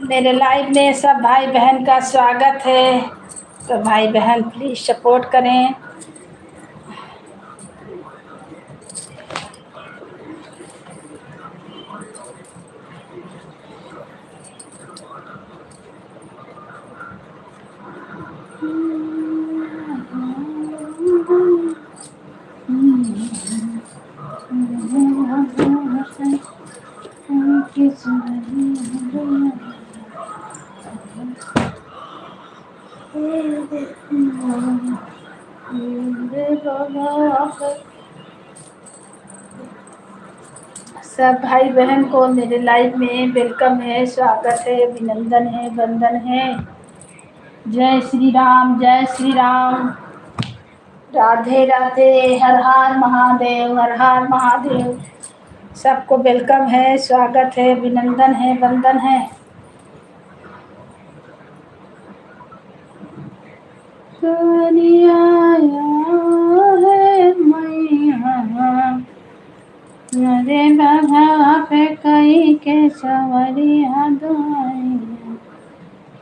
मेरे लाइव में सब भाई बहन का स्वागत है। तो भाई बहन प्लीज़ सपोर्ट करें। सब भाई बहन को मेरे लाइव में वेलकम है, स्वागत है, अभिनंदन है, वंदन है। जय श्री राम, जय श्री राम, राधे राधे, हर हर महादेव, हर हर महादेव। सबको वेलकम है, स्वागत है, अभिनंदन है, वंदन है। है मैया मेरे बघवा पे कई के सवरिया दुआरिया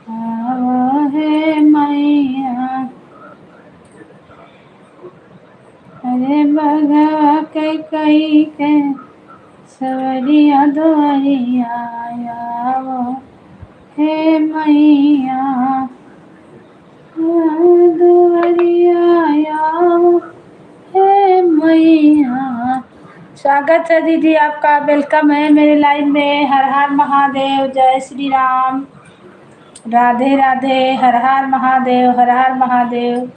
आवो है मैया। अरे बघवा के कई के सवरिया दुआरिया आवो है मैया। दुआरिया आवो है मैया। स्वागत है दीदी आपका, वेलकम है मेरे लाइव में। हर हर महादेव, जय श्री राम, राधे राधे, हर हर महादेव, हर हर महादेव।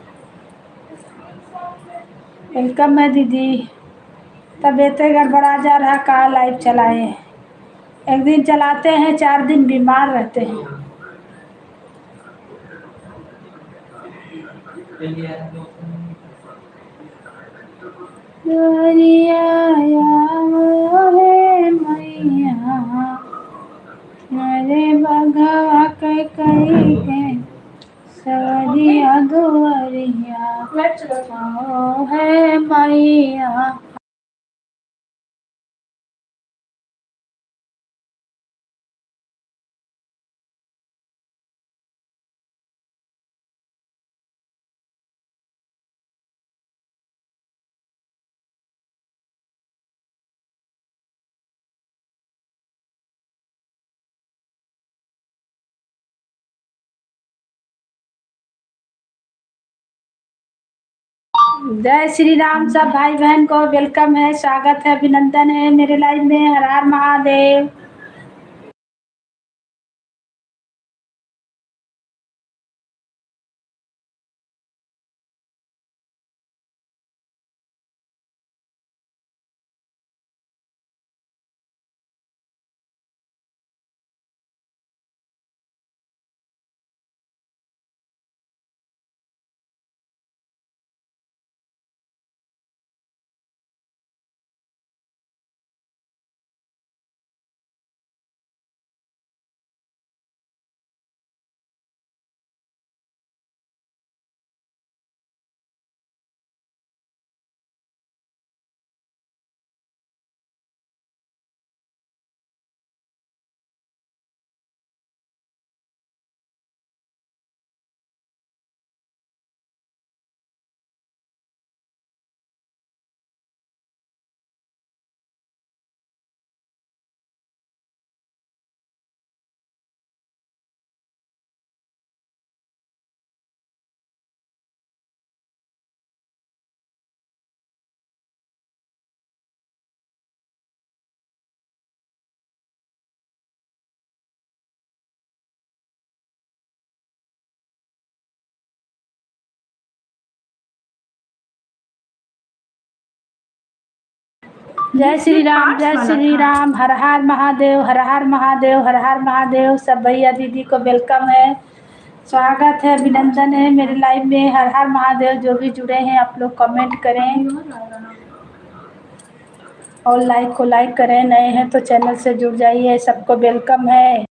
वेलकम है दीदी। तबीयत गड़बड़ा जा रहा, कहाँ लाइव चलाए। एक दिन चलाते हैं, 4 दिन बीमार रहते हैं। मेरे बघवा के कई के सवरिया दुआरिया आओ है मैया। जय श्री राम, सब भाई बहन को वेलकम है, स्वागत है, अभिनंदन है मेरे लाइव में। हर हर महादेव। जय श्री राम, जय श्री राम, हर हर महादेव, हर हर महादेव, हर हर महादेव। सब भैया दीदी को वेलकम है, स्वागत है, अभिनंदन है मेरे लाइव में। हर हर महादेव। जो भी जुड़े हैं आप लोग कमेंट करें। और लाइक को लाइक करें, नए हैं तो चैनल से जुड़ जाइए, सबको वेलकम है।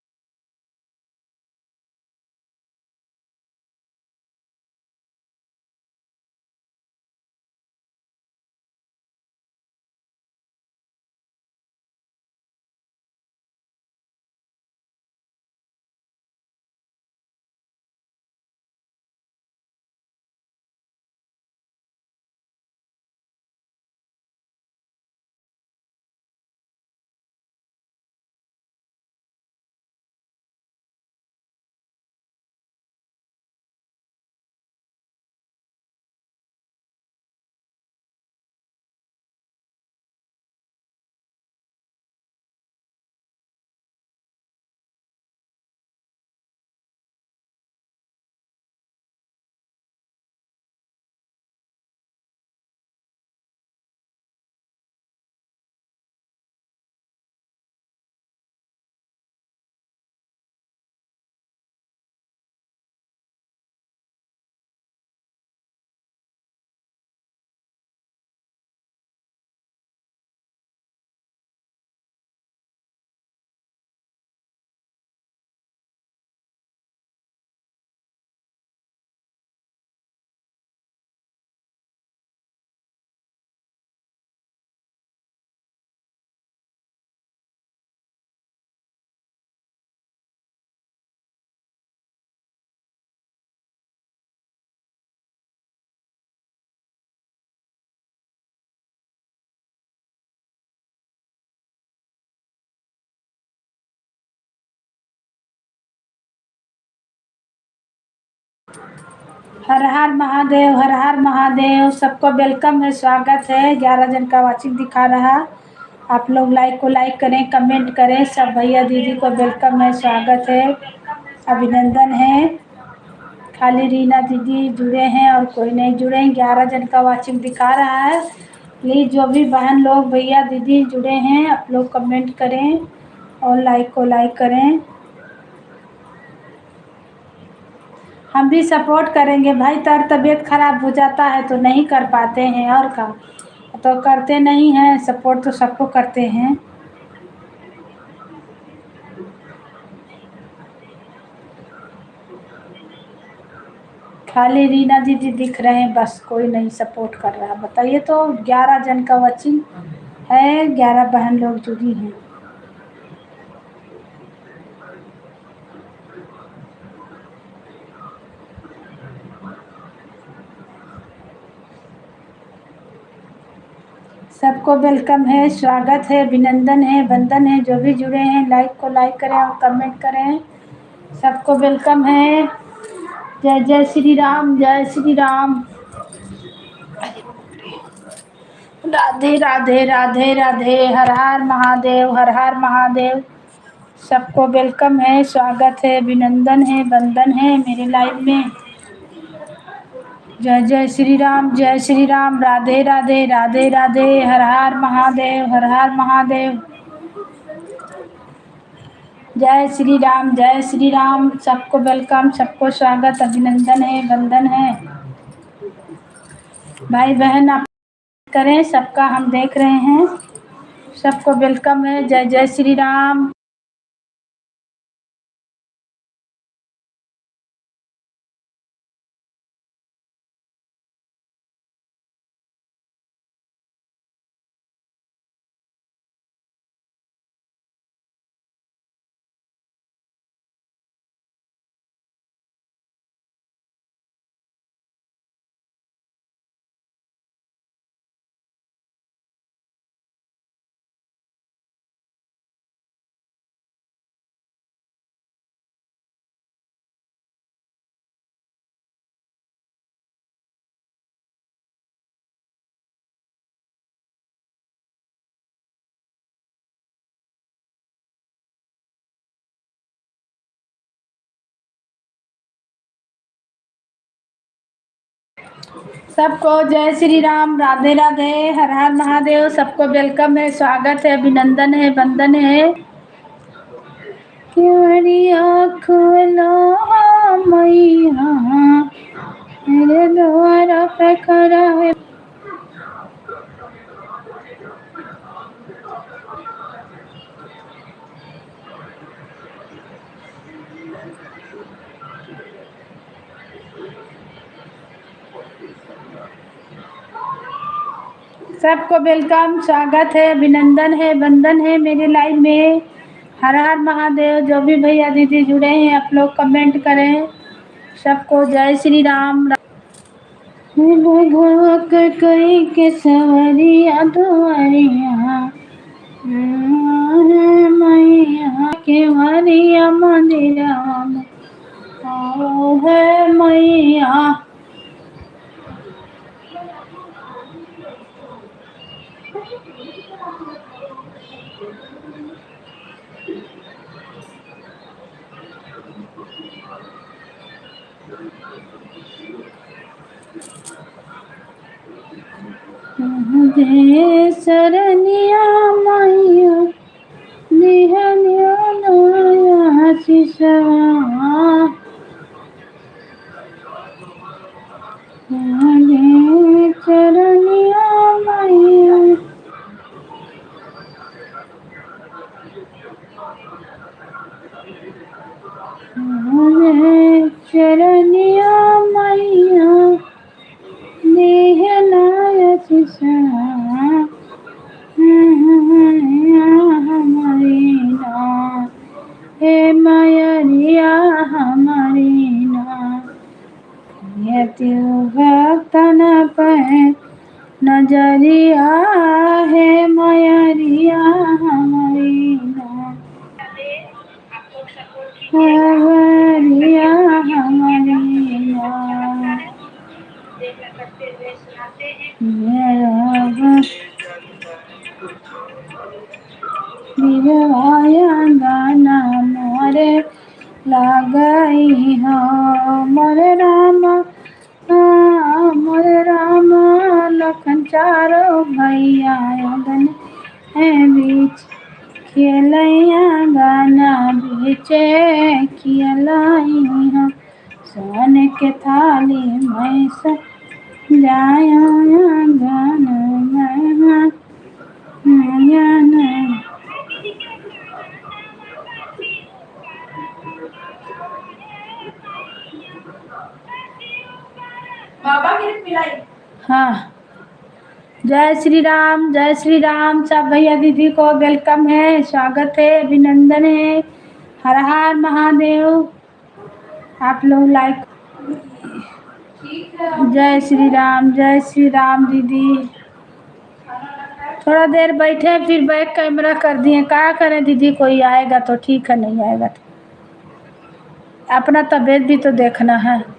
हर हर महादेव, हर हर महादेव, सबको वेलकम है, स्वागत है। 11 जन का वाचिंग दिखा रहा। आप लोग लाइक को लाइक करें, कमेंट करें। सब भैया दीदी को वेलकम है, स्वागत है, अभिनंदन है। खाली रीना दीदी जुड़े हैं और कोई नहीं जुड़े हैं। 11 जन का वाचिंग दिखा रहा है। प्लीज़ जो भी बहन लोग भैया दीदी जुड़े हैं, आप लोग कमेंट करें और लाइक को लाइक करें। हम भी सपोर्ट करेंगे भाई, तर तबीयत खराब हो जाता है तो नहीं कर पाते हैं, और का तो करते नहीं हैं। सपोर्ट तो सबको करते हैं। खाली रीना दीदी दिख रहे हैं, बस कोई नहीं सपोर्ट कर रहा। बताइए तो 11 जन का वाचिंग है, 11 बहन लोग जुड़ी हैं। सबको वेलकम है, स्वागत है, अभिनंदन है, वंदन है। जो भी जुड़े हैं लाइक को लाइक करें और कमेंट करें। सबको वेलकम है। जय जय श्री राम, जय श्री राम। राधे राधे राधे राधे, हर हर महादेव, हर हर महादेव। सबको वेलकम है, स्वागत है, अभिनंदन है, वंदन है मेरे लाइव में। जय जय श्री राम, जय श्री राम, राधे राधे राधे राधे, हर हर महादेव, हर हर महादेव। जय श्री राम, जय श्री राम। सबको वेलकम, सबको स्वागत, अभिनंदन है, वंदन है। भाई बहन आप करें, सबका हम देख रहे हैं। सबको वेलकम है। जय जय श्री राम। सबको जय श्री राम, राधे राधे, हर हर महादेव। सबको वेलकम है, स्वागत है, अभिनंदन है, वंदन है। क्यारी खोला मैया, मेरे द्वार पे खड़ा है। सबको वेलकम, स्वागत है, अभिनंदन है, वंदन है मेरे लाइव में। हर हर महादेव। जो भी भैया दीदी जुड़े हैं आप लोग कमेंट करें। सबको जय श्री राम। कई के सवरिया दुआरिया मैया के वरिया मंदिरा है मैया। दे सरनिया मैया दिहनिया नया सिसवा दे चरनिया मैया दे चरनिया मैया दिहनिया सिसवा हमारी ना हे मैया हमारी ना यति भक्तन पे नजरिया है मैया हमारी ना मैया हमारी ना मेरा गाना मोरे लगाई हो मोरे राम लखन चारो भैया आंगन है बीच खेलैया गाना बीचे खेलाई हो सोने के थाली में से जाया गाना हाँ। जय श्री राम, जय श्री राम। सब भैया दीदी को वेलकम है, स्वागत है, अभिनंदन है। हर हर महादेव। आप लोग लाइक। जय श्री राम दीदी। थोड़ा देर बैठे फिर बैक कैमरा कर दिए। क्या करें दीदी, कोई आएगा तो ठीक है, नहीं आएगा तो अपना तबीयत भी तो देखना है।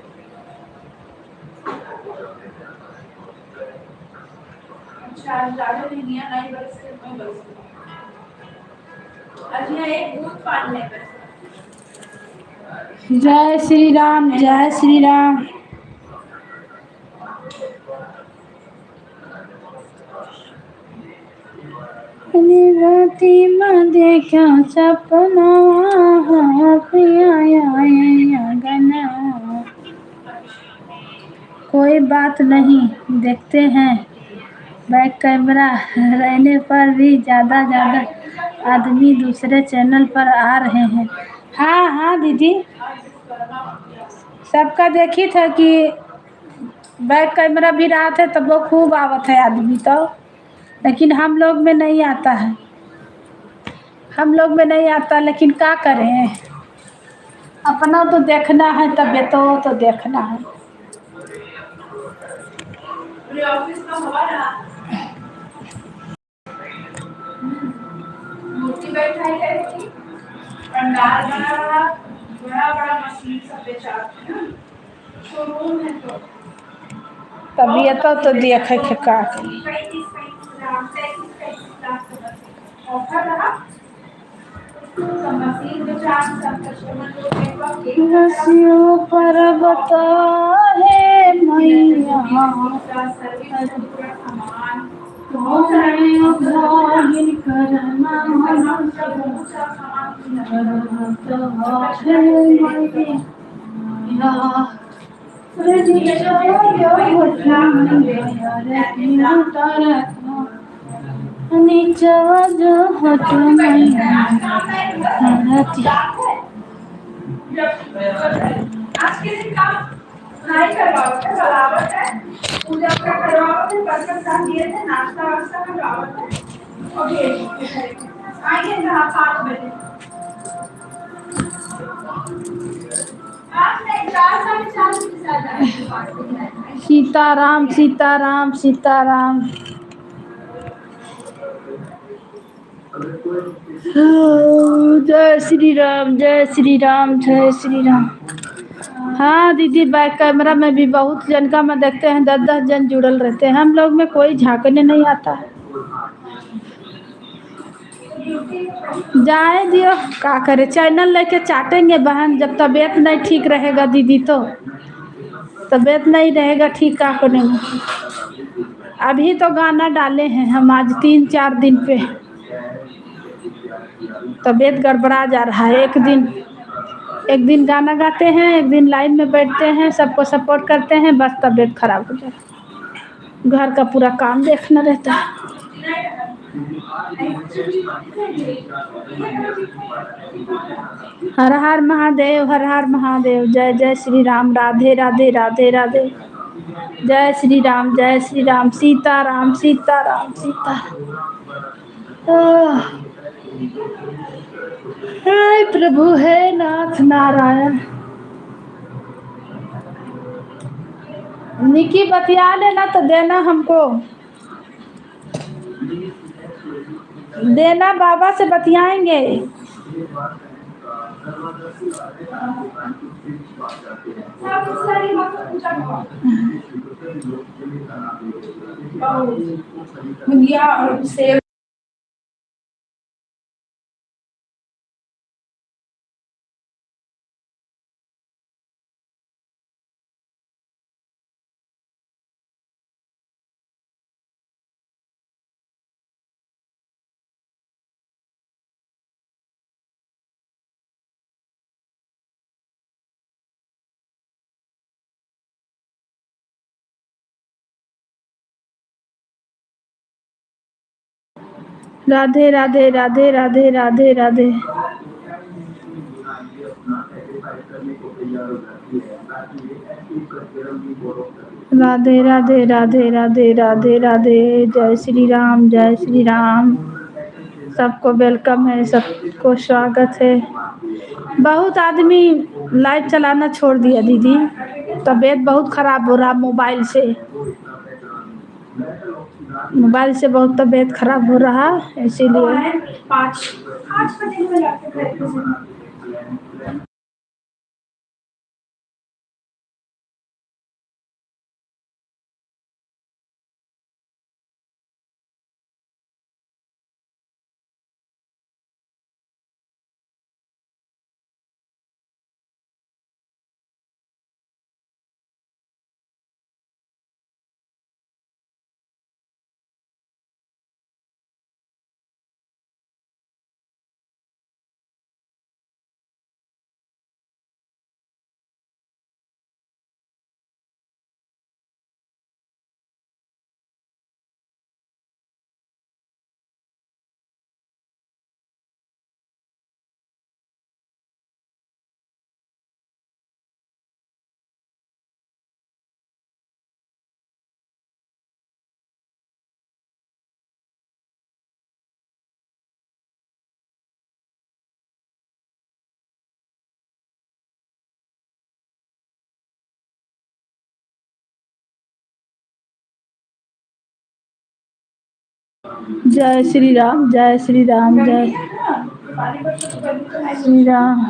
जय श्री राम, जय श्री राम। राती में देखा सपना गना। कोई बात नहीं, देखते हैं। बैक कैमरा रहने पर भी ज़्यादा आदमी दूसरे चैनल पर आ रहे हैं। हाँ हाँ दीदी, सबका देखी था कि बैक कैमरा भी रहा थे तब वो खूब आवत है आदमी तो, लेकिन हम लोग में नहीं आता है। हम लोग में नहीं आता, लेकिन क्या करें, अपना तो देखना है, तबीयत तो देखना है। मूर्ति बैठाई गई थी, पंडाल बना बड़ा मशीन सब बेचाते हैं, शोरूम है तो तबीयत तो देखे के का रसियों पर्वत है मैया नीचवा जो हो नहीं करवावत है, बराबर है। पूजा का करवावत है, बर्तन साफ दिए थे, नाश्ता वास्ता करवावत है। और आइए ना 5 बजे। आज नहीं, 4 साढ़े 4 बजे से आ जाएंगे। सीताराम सीताराम सीताराम। जय श्री राम जय श्री राम जय श्री राम। हाँ दीदी, बैक कैमरा में भी बहुत जन का में देखते हैं, 10-10 जन जुड़ल रहते हैं, हम लोग में कोई झांकने नहीं आता है। जाए दियो, का करे, चैनल लेके चाटेंगे बहन, जब तबीयत नहीं ठीक रहेगा दीदी तो तबीयत नहीं रहेगा ठीक, का करेंगे। अभी तो गाना डाले हैं हम आज 3-4 दिन पे, तबीयत गड़बड़ा जा रहा है। एक दिन गाना गाते हैं, एक दिन लाइन में बैठते हैं, सबको सपोर्ट करते हैं, बस तबीयत खराब हो जाए। घर का पूरा काम देखना रहता है। हर हर महादेव हर हर महादेव। जय जय श्री राम, राधे राधे राधे राधे। जय श्री राम सीताराम सीताराम सीताराम। हे प्रभु हे नाथ नारायण। निकी बतिया लेना तो देना हमको, देना, बाबा से बतियाएंगे। सेव राधे राधे राधे राधे राधे राधे। राधे राधे राधे राधे राधे राधे। जय श्री राम जय श्री राम। सबको वेलकम है, सबको स्वागत है। बहुत आदमी लाइव चलाना छोड़ दिया दीदी, तबीयत बहुत खराब हो रहा मोबाइल से, मोबाइल से बहुत तबीयत खराब हो रहा, इसीलिए 5 बजे जय श्री राम जय श्री राम जय श्री राम।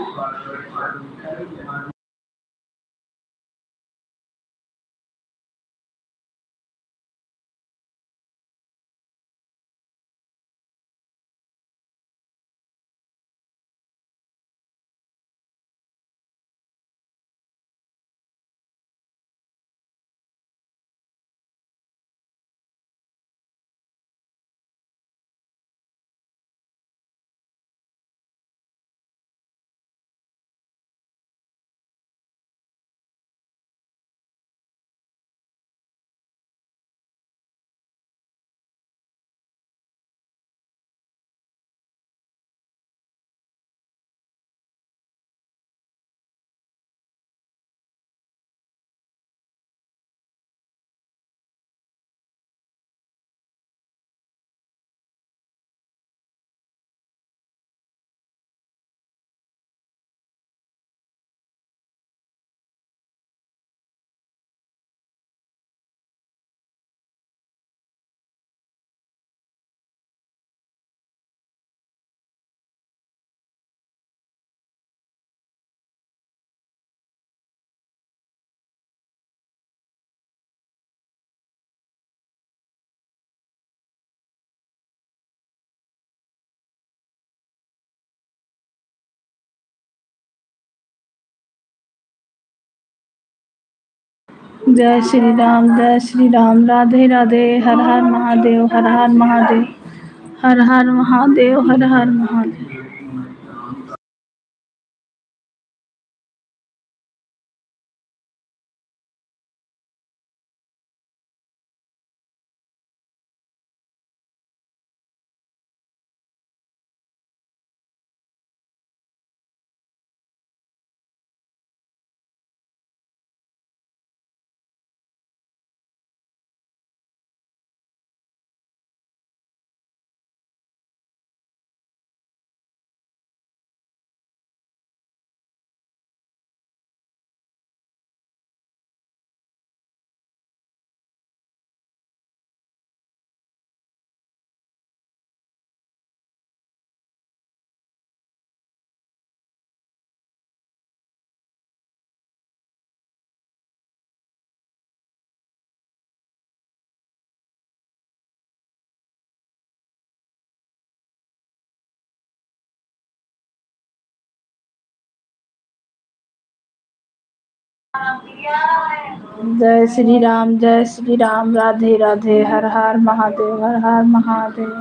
जय श्री राम, राधे राधे, हर हर महादेव, हर हर महादेव, हर हर महादेव, हर हर महादेव। जय श्री राम, राधे राधे, हर हर महादेव, हर हर महादेव।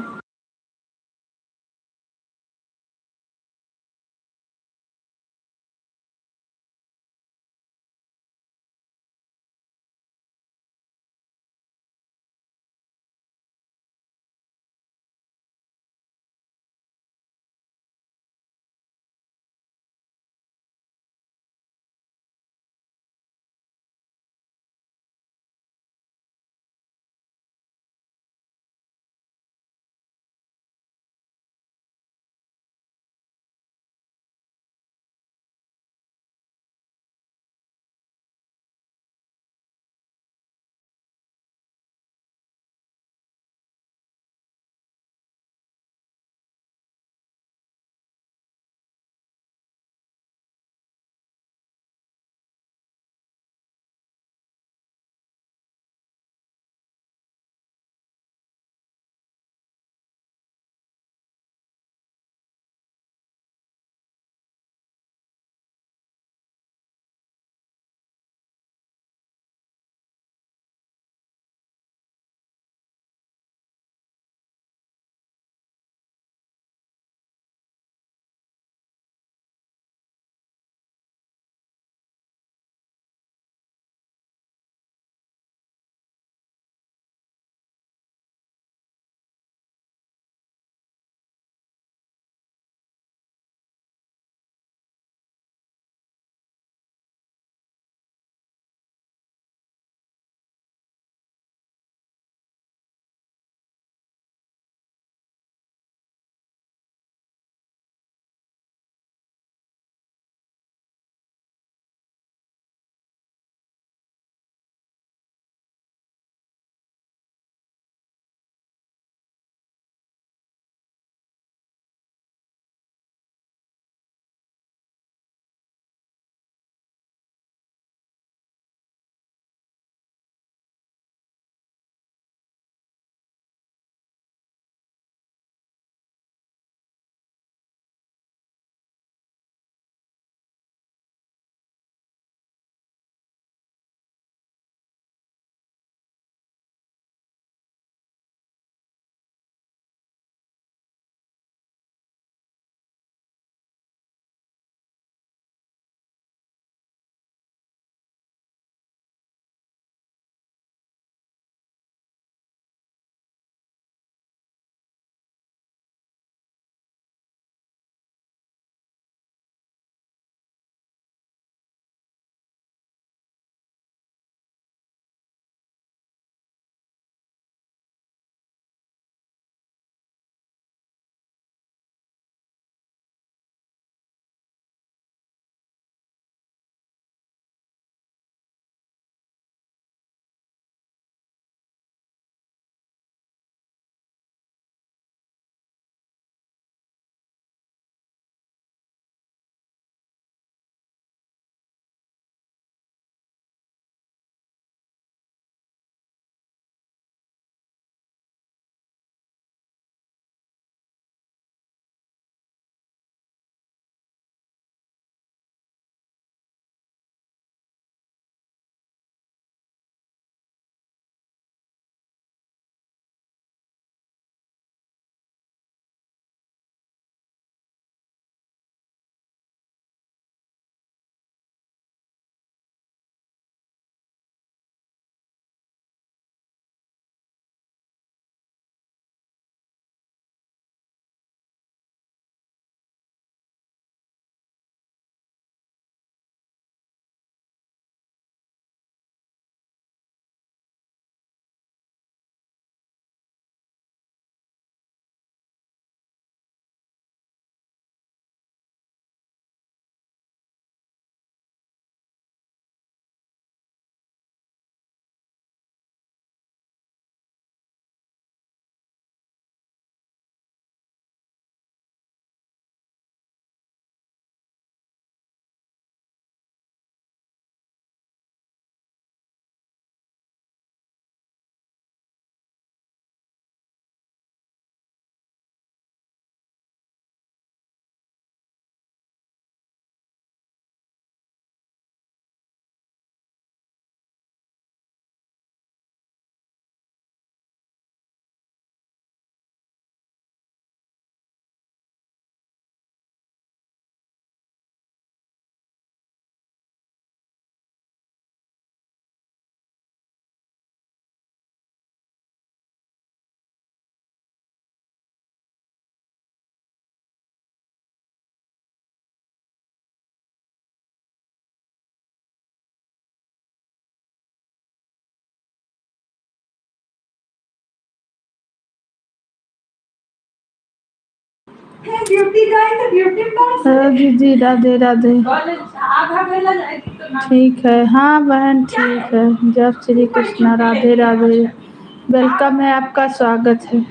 हाँ दीदी, राधे राधे। ठीक है, हाँ बहन ठीक है। जय श्री कृष्णा, राधे राधे। वेलकम है, आपका स्वागत है।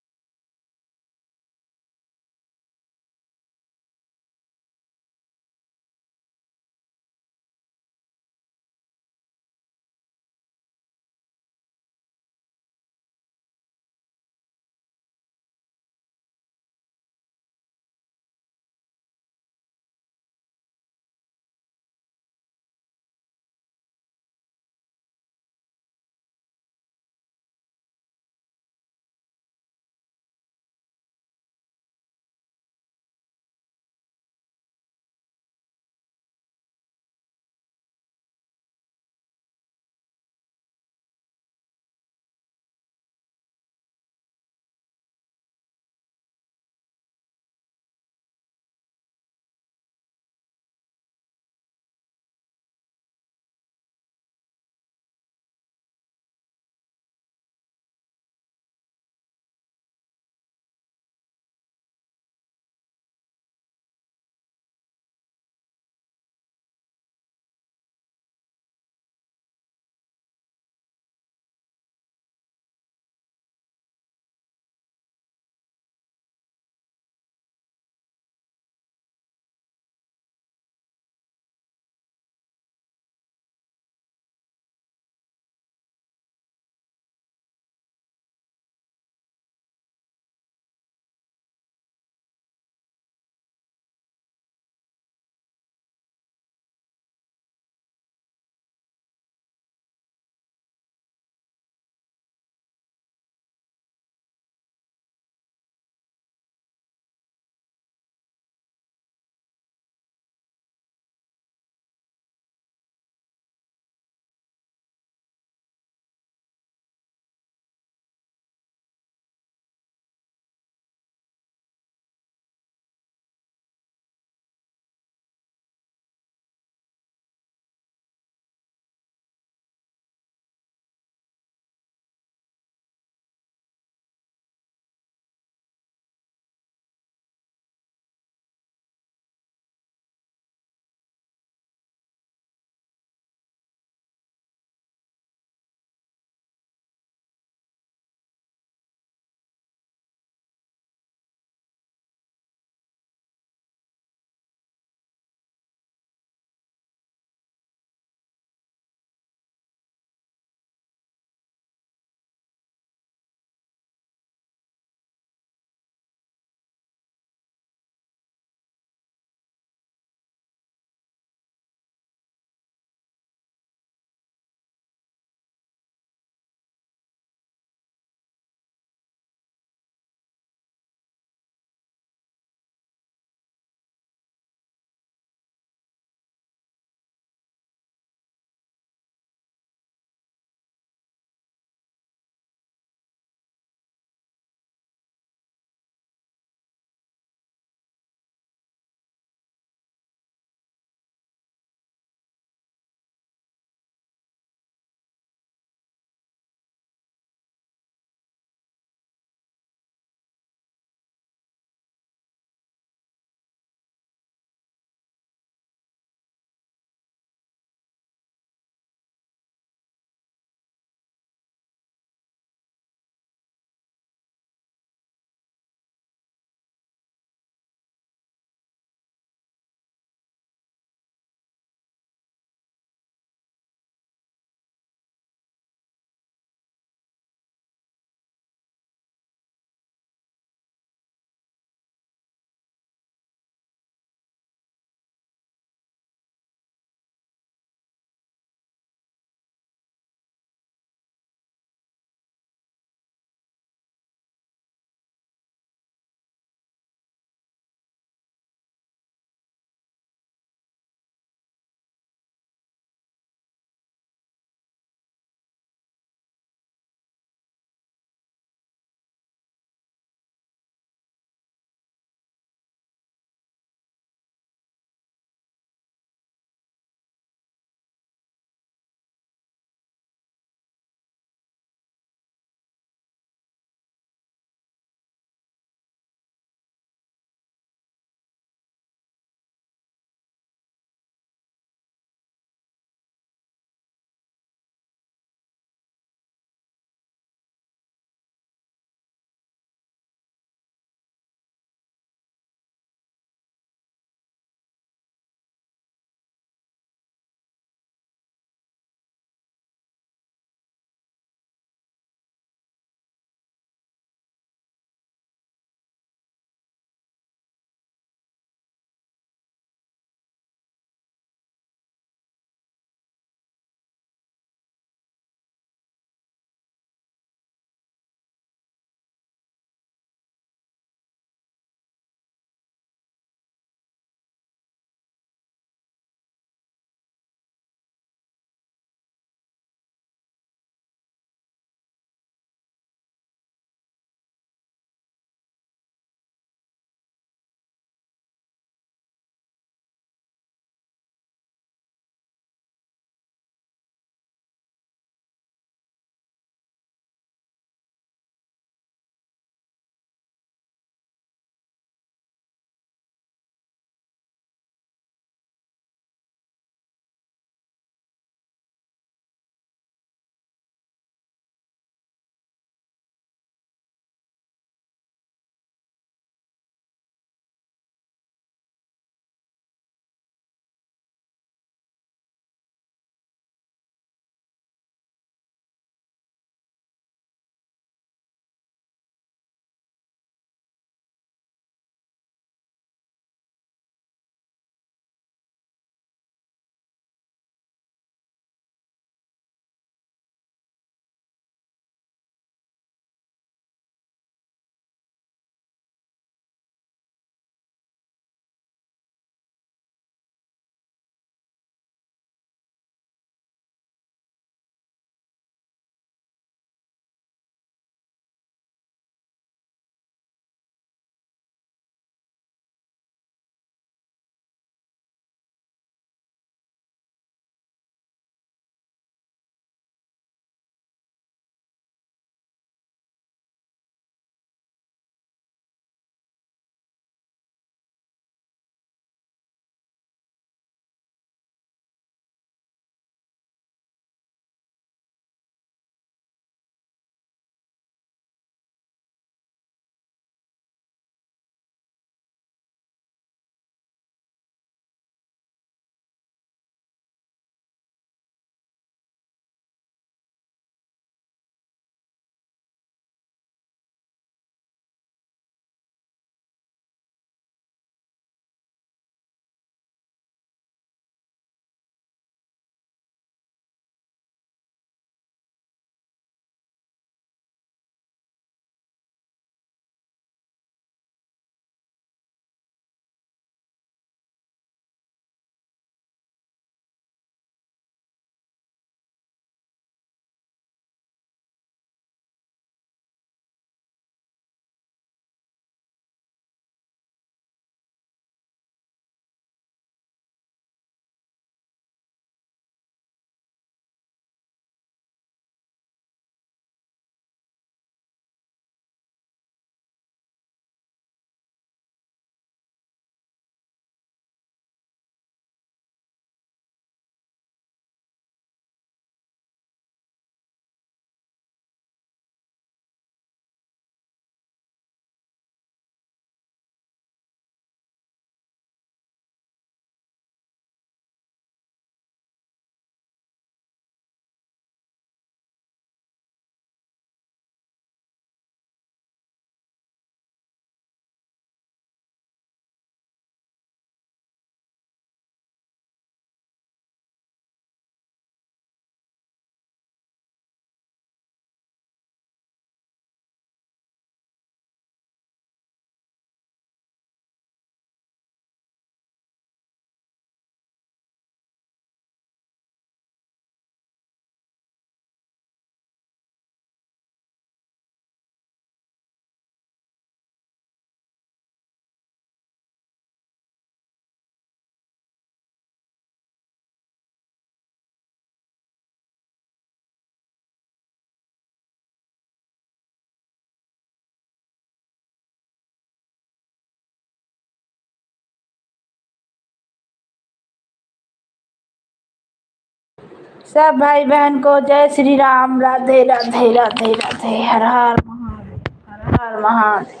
सब भाई बहन को जय श्री राम। राधे राधे राधे राधे। हर हर महादेव। हर हर महादेव।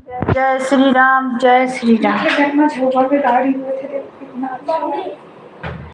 जय जय श्री राम। जय श्री राम।